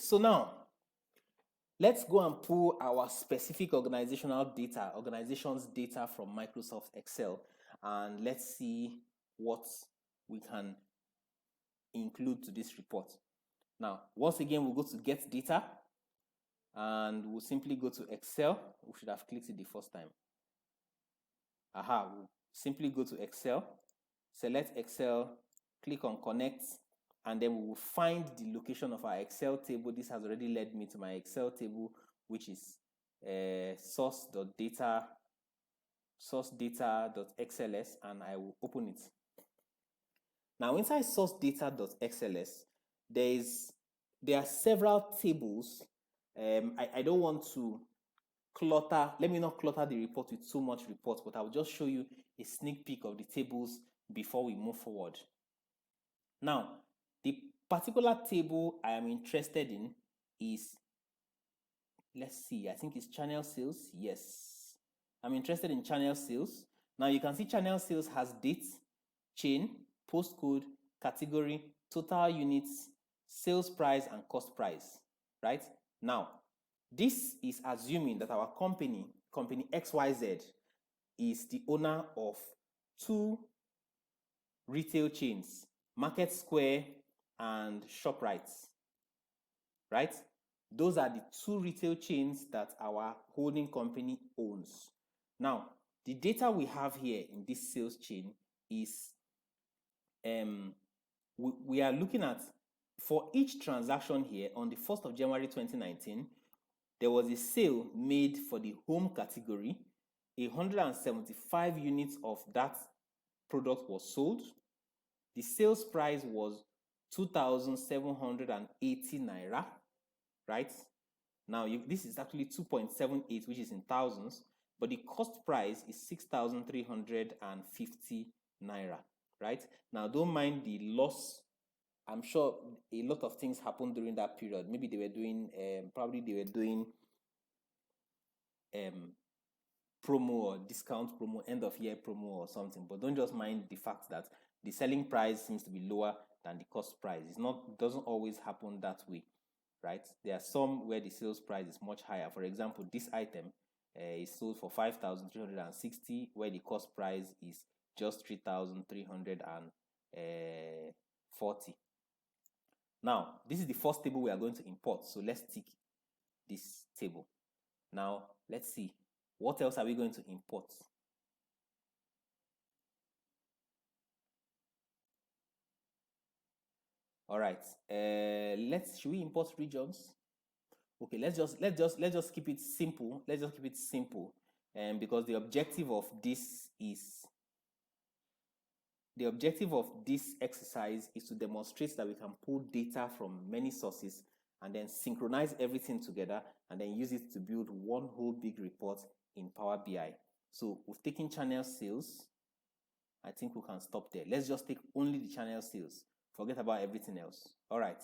so now let's go and pull our specific organization's data from Microsoft Excel, and let's see what we can include to this report. Now, once again, we'll go to get data and we'll simply go to Excel. We should have clicked it the first time. We'll simply go to Excel, select Excel, click on connect, and then we will find the location of our Excel table. This has already led me to my Excel table, which is source.data.xls, and I will open it. Now, inside source.data.xls, there are several tables. I don't want to let me not clutter the report with too much reports, but I will just show you a sneak peek of the tables before we move forward. Now, the particular table I am interested in is, let's see, I think it's channel sales. Yes, I'm interested in channel sales. Now you can see channel sales has date, chain, postcode, category, total units, sales price, and cost price, right? Now, this is assuming that our company XYZ, is the owner of 2 retail chains, Market Square and ShopRite, right? Those are the 2 retail chains that our holding company owns. Now, the data we have here in this sales chain is, we are looking at, for each transaction here, on the 1st of January 2019, there was a sale made for the home category. 175 units of that product was sold. The sales price was 2,780 naira, right? Now, this is actually 2.78, which is in thousands, but the cost price is 6,350 naira, right? Now, don't mind the loss. I'm sure a lot of things happened during that period. Maybe they were doing, promo or discount promo, end of year promo or something. But don't just mind the fact that the selling price seems to be lower than the cost price. It doesn't always happen that way, right? There are some where the sales price is much higher. For example, this item is sold for 5,360, where the cost price is just 3,340. Now, this is the first table we are going to import. So let's tick this table. Now, let's see. What else are we going to import? All right. Should we import regions? Okay, let's just keep it simple. Let's just keep it simple. Because the objective of this exercise is to demonstrate that we can pull data from many sources and then synchronize everything together and then use it to build one whole big report in Power BI. So we've taken channel sales. I think we can stop there. Let's just take only the channel sales. Forget about everything else. All right.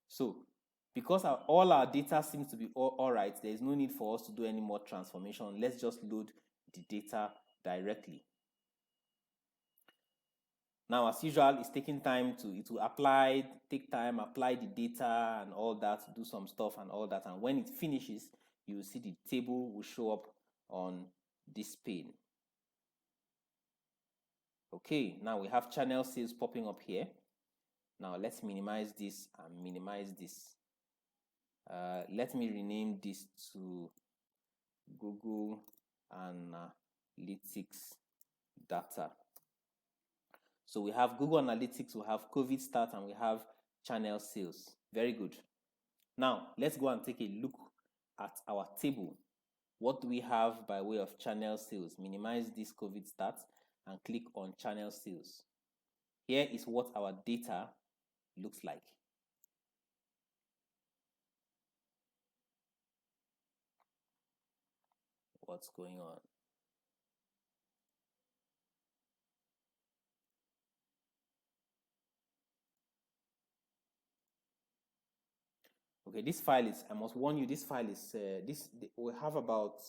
So because all our data seems to be all right, there is no need for us to do any more transformation. Let's just load the data directly. Now, as usual, it's taking time take time, apply the data and all that, do some stuff and all that. And when it finishes, you will see the table will show up on this pane. Okay, now we have channel sales popping up here. Now let's minimize this and minimize this. Let me rename this to Google Analytics data. So we have Google Analytics, we have COVID start, and we have channel sales. Very good. Now, let's go and take a look at our table. What do we have by way of channel sales? Minimize this COVID start and click on channel sales. Here is what our data looks like. What's going on? Okay, this file is, I must warn you, this file is, we have about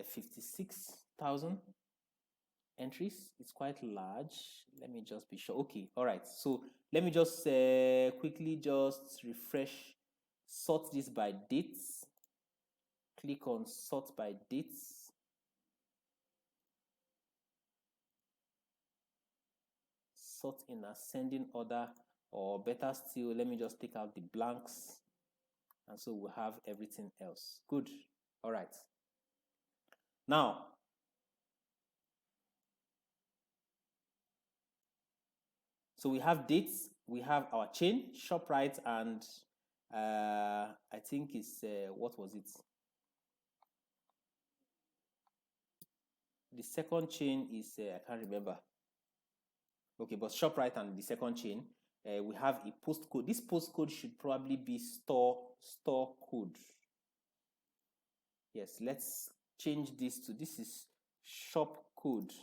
56,000 entries. It's quite large. Let me just be sure. Okay, all right. So let me just quickly just refresh sort this by dates. Click on sort by dates. Sort in ascending order, or better still, let me just take out the blanks, and so we'll have everything else. Good. All right. Now, so we have dates, we have our chain, ShopRite, and I think it's, what was it? The second chain is, I can't remember. Okay, but ShopRite and the second chain, we have a postcode. This postcode should probably be store code. Yes, let's change this to, this is shop code.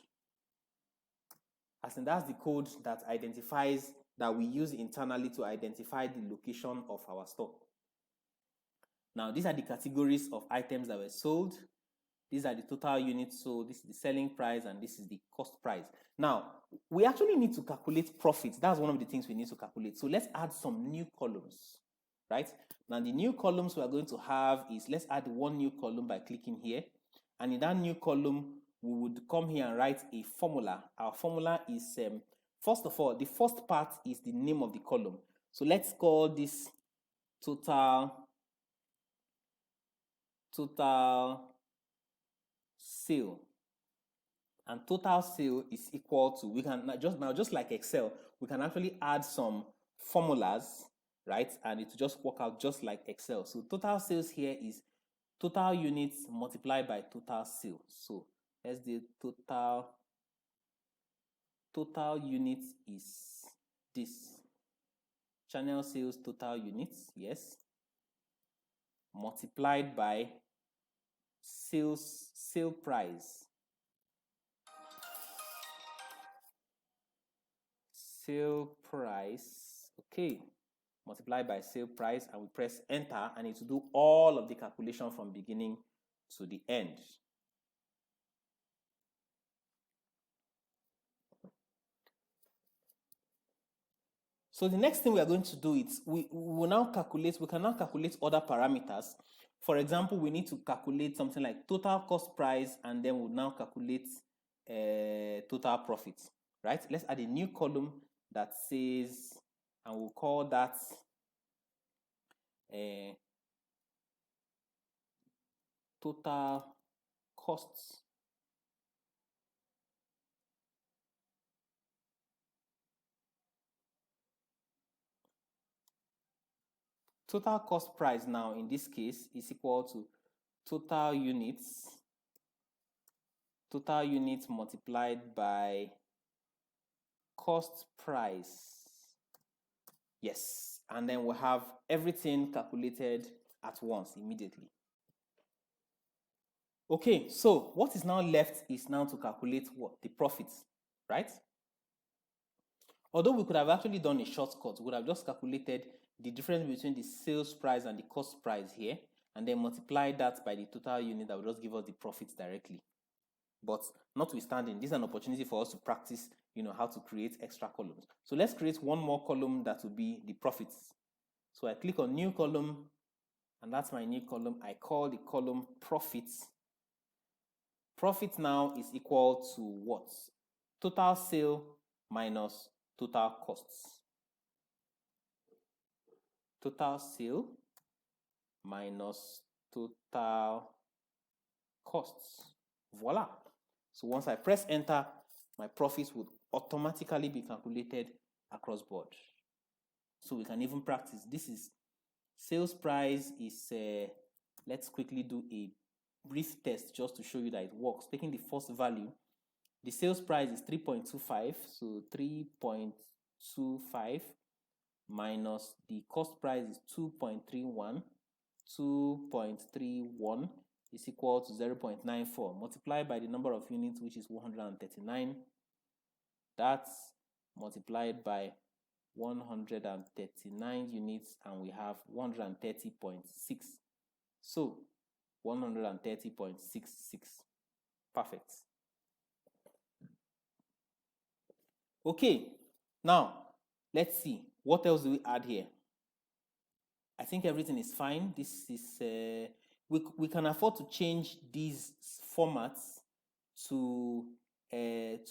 As in, that's the code that identifies, that we use internally to identify the location of our store. Now, these are the categories of items that were sold. These are the total units sold. This is the selling price, and this is the cost price. Now, we actually need to calculate profits. That's one of the things we need to calculate. So let's add some new columns, right? Now, the new columns we are going to have is, let's add one new column by clicking here. And in that new column, we would come here and write a formula. Our formula is, first of all, the first part is the name of the column. So let's call this total sale. And total sale is equal to, we can just like Excel, we can actually add some formulas, right? And it will just work out just like Excel. So total sales here is total units multiplied by total sale. So let's do total units is this. Channel sales total units, yes, multiplied by sale price. Sale price, okay, multiplied by sale price, and we press enter, and it will do all of the calculation from beginning to the end. So the next thing we are going to do is we can now calculate other parameters. For example, we need to calculate something like total cost price, and then we'll now calculate total profit, right? Let's add a new column that says, and we'll call that total costs. Total cost price now in this case is equal to total units multiplied by cost price. Yes, and then we'll have everything calculated at once immediately. Okay, so what is now left is now to calculate what? The profits, right? Although we could have actually done a shortcut, we would have just calculated the difference between the sales price and the cost price here, and then multiply that by the total unit that will just give us the profits directly. But notwithstanding, this is an opportunity for us to practice, how to create extra columns. So let's create one more column that will be the profits. So I click on new column, and that's my new column. I call the column profits. Profit now is equal to what? Total sale minus total costs. Total sale minus total costs. Voila. So once I press enter, my profits would automatically be calculated across board. So we can even practice. This is sales price is, let's quickly do a brief test just to show you that it works. Taking the first value, the sales price is 3.25, so 3.25 minus the cost price is 2.31. 2.31 is equal to 0.94. Multiplied by the number of units, which is 139. That's multiplied by 139 units, and we have 130.6. So 130.66. Perfect. Okay, now let's see what else do we add here. I think everything is fine. This is we can afford to change these formats to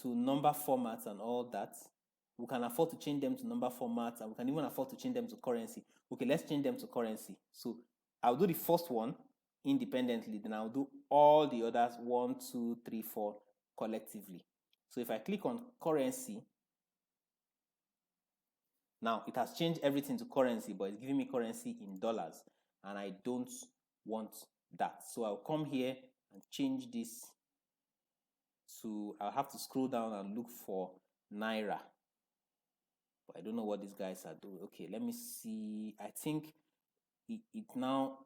number formats and all that. We can afford to change them to number formats, and we can even afford to change them to currency. Okay, let's change them to currency. So I'll do the first one independently, then I'll do all the others 1, 2, 3, 4 collectively. So if I click on currency, now it has changed everything to currency, but it's giving me currency in dollars, and I don't want that. So I'll come here and change this to, I'll have to scroll down and look for Naira. But I don't know what these guys are doing. Okay, let me see. I think it now,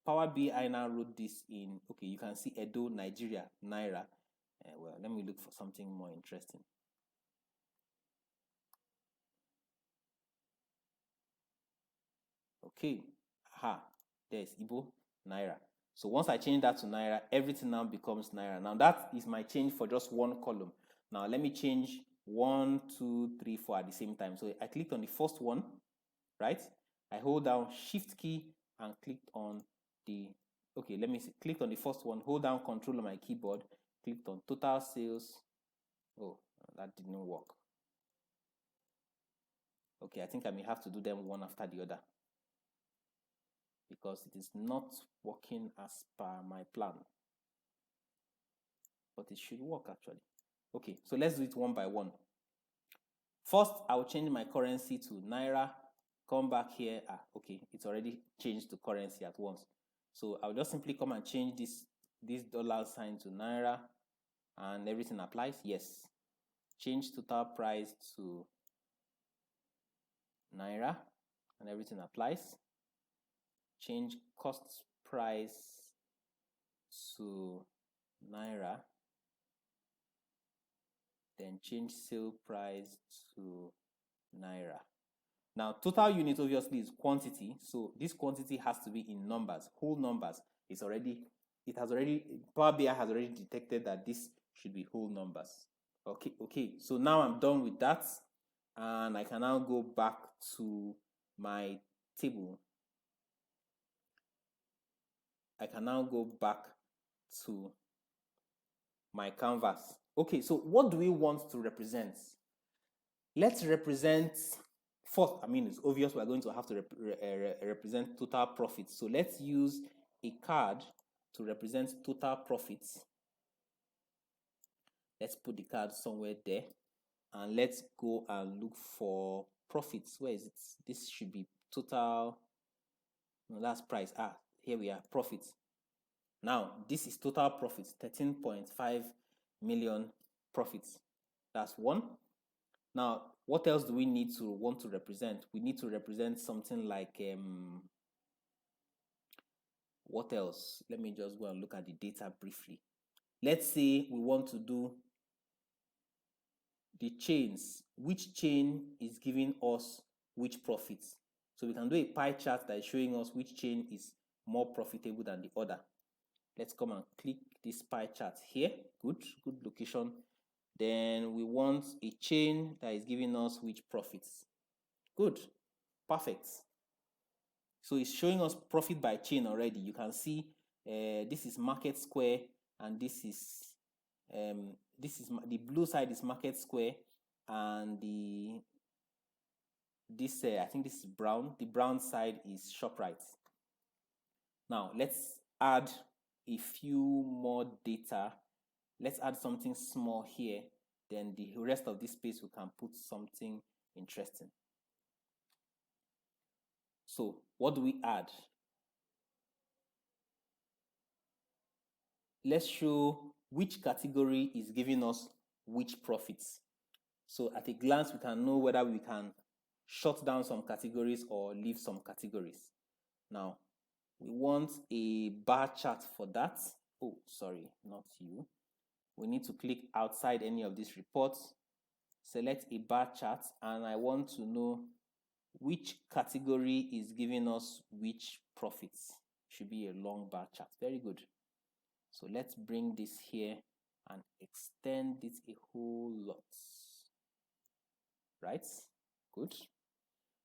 Power BI now wrote this in, okay, you can see Edo, Nigeria, Naira. Well, let me look for something more interesting. Okay, there's Igbo, Naira. So once I change that to Naira, everything now becomes Naira. Now that is my change for just one column. Now let me change 1, 2, 3, 4 at the same time. So I clicked on the first one, right? I hold down Shift key and clicked on the, okay, let me see, clicked on the first one, hold down Control on my keyboard, clicked on total sales. Oh, that didn't work. Okay, I think I may have to do them one after the other, because it is not working as per my plan. But it should work actually. Okay, so let's do it one by one. First, I'll change my currency to Naira. Come back here. Okay, it's already changed to currency at once. So I'll just simply come and change this dollar sign to Naira, and everything applies. Yes. Change total price to Naira, and everything applies. Change cost price to Naira, then change sale price to Naira. Now, total unit obviously is quantity, so this quantity has to be in numbers, whole numbers. Power BI has already detected that this should be whole numbers. Okay, so now I'm done with that, and I can now go back to my table. I can now go back to my canvas. Okay, so what do we want to represent? Let's represent, first, it's obvious we're going to have to represent total profits. So let's use a card to represent total profits. Let's put the card somewhere there, and let's go and look for profits. Where is it? This should be total. No, that's price. Here we are, profits. Now, this is total profits, 13.5 million profits. That's one. Now, what else do we want to represent? We need to represent something like, what else? Let me just go and look at the data briefly. Let's say we want to do the chains. Which chain is giving us which profits? So we can do a pie chart that is showing us which chain is more profitable than the other. Let's come and click this pie chart here. Good location. Then we want a chain that is giving us which profits. Good, perfect. So it's showing us profit by chain already. You can see this is Market Square, and this is the blue side is Market Square, and I think this is brown. The brown side is ShopRite. Now let's add a few more data. Let's add something small here. Then the rest of this space we can put something interesting. So what do we add? Let's show which category is giving us which profits. So at a glance, we can know whether we can shut down some categories or leave some categories. Now, we want a bar chart for that. Oh, sorry, not you. We need to click outside any of these reports, select a bar chart, and I want to know which category is giving us which profits. Should be a long bar chart. Very good. So let's bring this here and extend it a whole lot. Right? Good.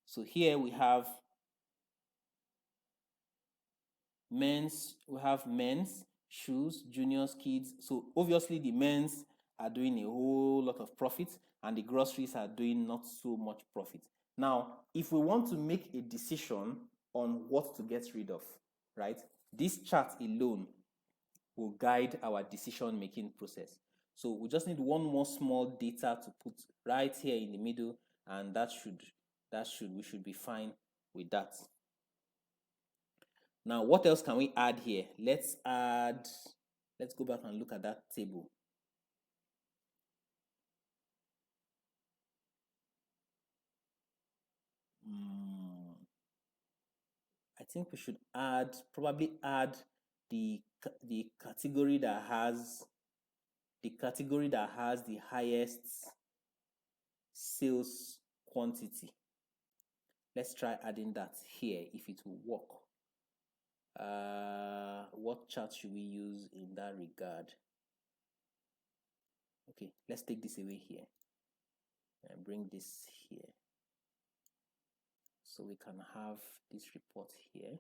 So here we have men's, we have men's, shoes, juniors, kids. So obviously the men's are doing a whole lot of profit and the groceries are doing not so much profit. Now, if we want to make a decision on what to get rid of, right, this chart alone will guide our decision-making process. So we just need one more small data to put right here in the middle, and we should be fine with that. Now, what else can we add here? Let's go back and look at that table. I think we should probably add the category that has the highest sales quantity. Let's try adding that here if it will work. What chart should we use in that regard? Okay, let's take this away here and bring this here so we can have this report here.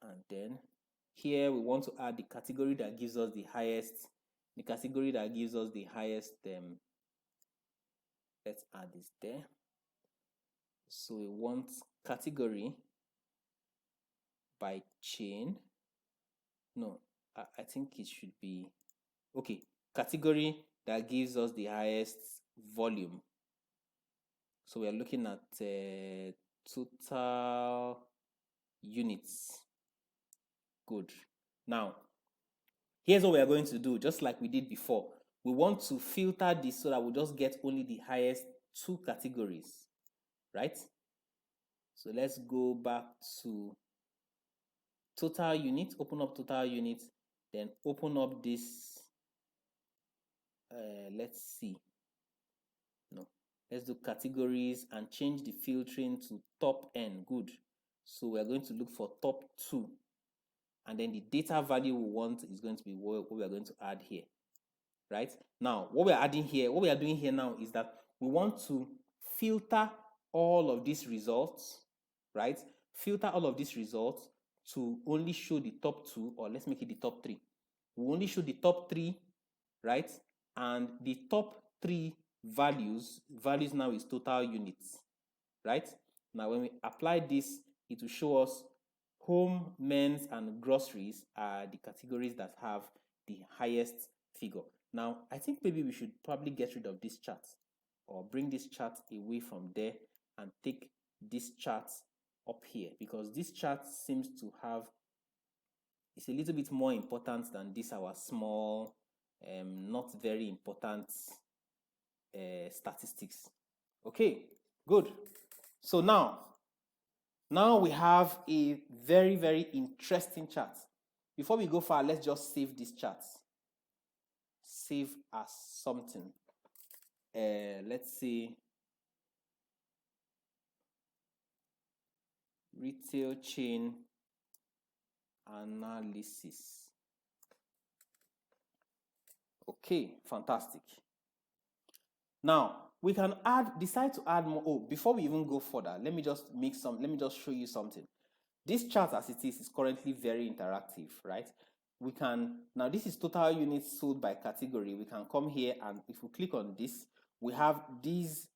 And then here we want to add the category that gives us the highest, let's add this there. So we want category by chain. No, I think it should be, okay, category that gives us the highest volume. So we are looking at total units. Good. Now, here's what we are going to do, just like we did before. We want to filter this so that we just get only the highest two categories, right? So let's go back to total unit, open up total unit, then open up this, let's see. No, let's do categories and change the filtering to top N. Good. So we're going to look for top 2. And then the data value we want is going to be what we are going to add here, right? Now, what we are doing here now is that we want to filter all of these results, right? Filter all of these results to only show the top 2, or let's make it the top 3. We only show the top 3, right? And the top 3 values now is total units, right? Now, when we apply this, it will show us home, men's, and groceries are the categories that have the highest figure. Now, I think maybe we should probably get rid of this chart or bring this chart away from there and take this chart up here, because this chart seems to have, it's a little bit more important than this our small, not very important statistics. Okay, good. So now we have a very, very interesting chart. Before we go far, let's just save this chart. Save as something. Let's say retail chain analysis. Okay, fantastic. Now we can decide to add more. Oh, before we even go further, let me just show you something. This chart as it is currently very interactive, right? We can, now this is total units sold by category. We can come here, and if we click on this, we have this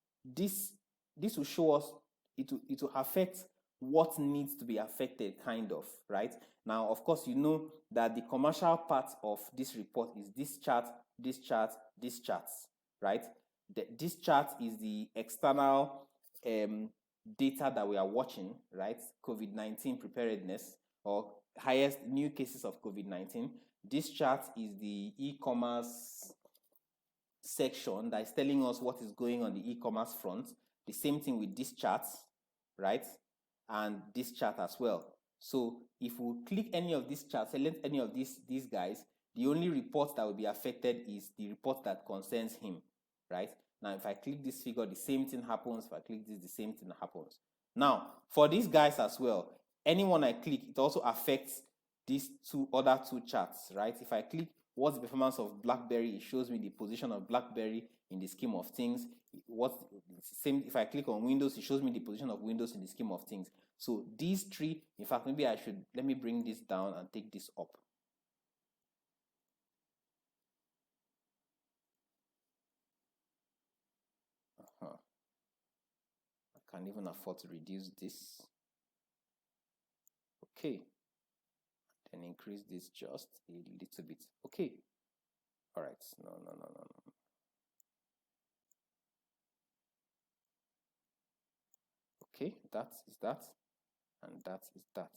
will show us, it will affect what needs to be affected, kind of, right? Now, of course, you know that the commercial part of this report is this chart, this chart, this chart, right? This chart is the external data that we are watching, right? COVID-19 preparedness, or highest new cases of COVID-19. This chart is the e-commerce section that is telling us what is going on the e-commerce front. The same thing with this chart, right? And this chart as well. So if we click any of these charts, select any of these guys, the only report that will be affected is the report that concerns him, right? Now, if I click this figure, the same thing happens. If I click this, the same thing happens. Now, for these guys as well, anyone I click, it also affects these other two charts, right? If I click What's the performance of BlackBerry? It shows me the position of BlackBerry in the scheme of things. What's same if I click on Windows, it shows me the position of Windows in the scheme of things. So these three, in fact, maybe I should, let me bring this down and take this up. I can even afford to reduce this. Okay. Then increase this just a little bit. Okay. All right. No. Okay, that is that, and that is that.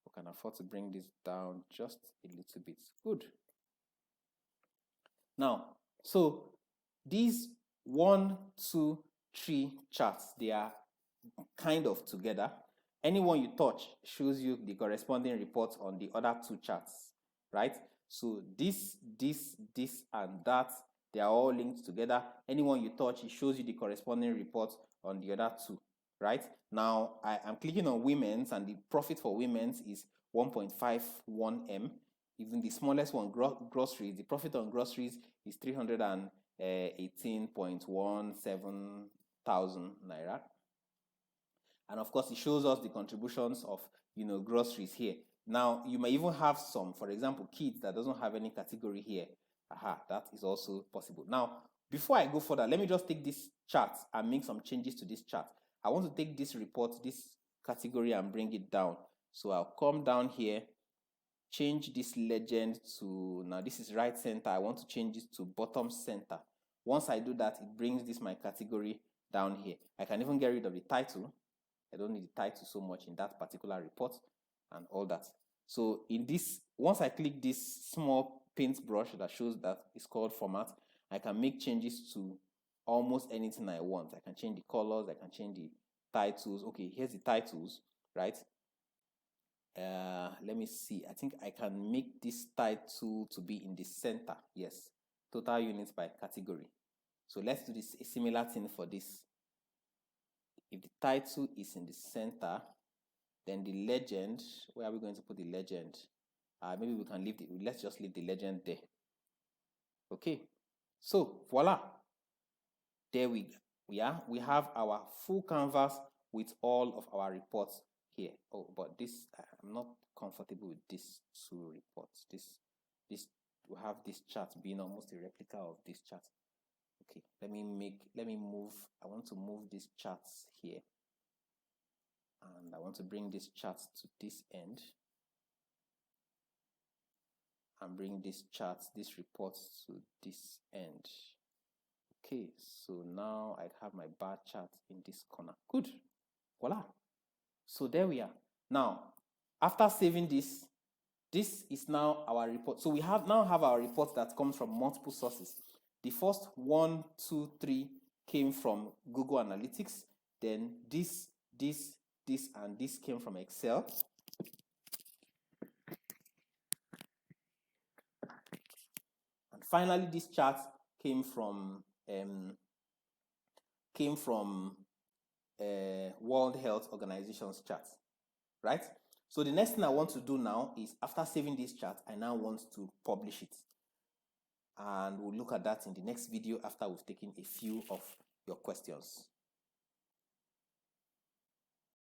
We can afford to bring this down just a little bit. Good. Now, so these 1, 2, 3 charts, they are kind of together. Anyone you touch shows you the corresponding reports on the other 2 charts, right? So this, and that, they are all linked together. Anyone you touch, it shows you the corresponding reports on the other 2, right? Now, I am clicking on women's, and the profit for women's is 1.51 M. Even the smallest one, groceries, the profit on groceries is 318.17 thousand naira. And of course, it shows us the contributions of, groceries here. Now, you may even have some, for example, kids that doesn't have any category here. That is also possible. Now, before I go further, let me just take this chart and make some changes to this chart. I want to take this report, this category, and bring it down. So I'll come down here, change this legend to, now this is right center. I want to change it to bottom center. Once I do that, it brings this my category down here. I can even get rid of the title. I don't need the title so much in that particular report and all that. So in this, once I click this small paintbrush that shows that it's called format, I can make changes to almost anything I want. I can change the colors, I can change the titles. Okay, here's the titles, right? Let me see. I think I can make this title to be in the center. Yes, total units by category. So let's do this, a similar thing for this. If the title is in the center, then the legend, where are we going to put the legend? Maybe we can leave the, let's just leave the legend there. Okay, so voila, there we are. We have our full canvas with all of our reports here. Oh, but this, I'm not comfortable with these 2 reports. This we have this chart being almost a replica of this chart. Okay, let me move, I want to move these charts here, and I want to bring this chart to this end, and bring this chart, this report to this end. Okay, so now I have my bar chart in this corner. Good, voila. So there we are. Now, after saving this, this is now our report. So we now have our report that comes from multiple sources. The first 1, 2, 3 came from Google Analytics. Then this, and this came from Excel. And finally, this chart came from World Health Organization's chart, right? So the next thing I want to do now is, after saving this chart, I now want to publish it. And we'll look at that in the next video after we've taken a few of your questions.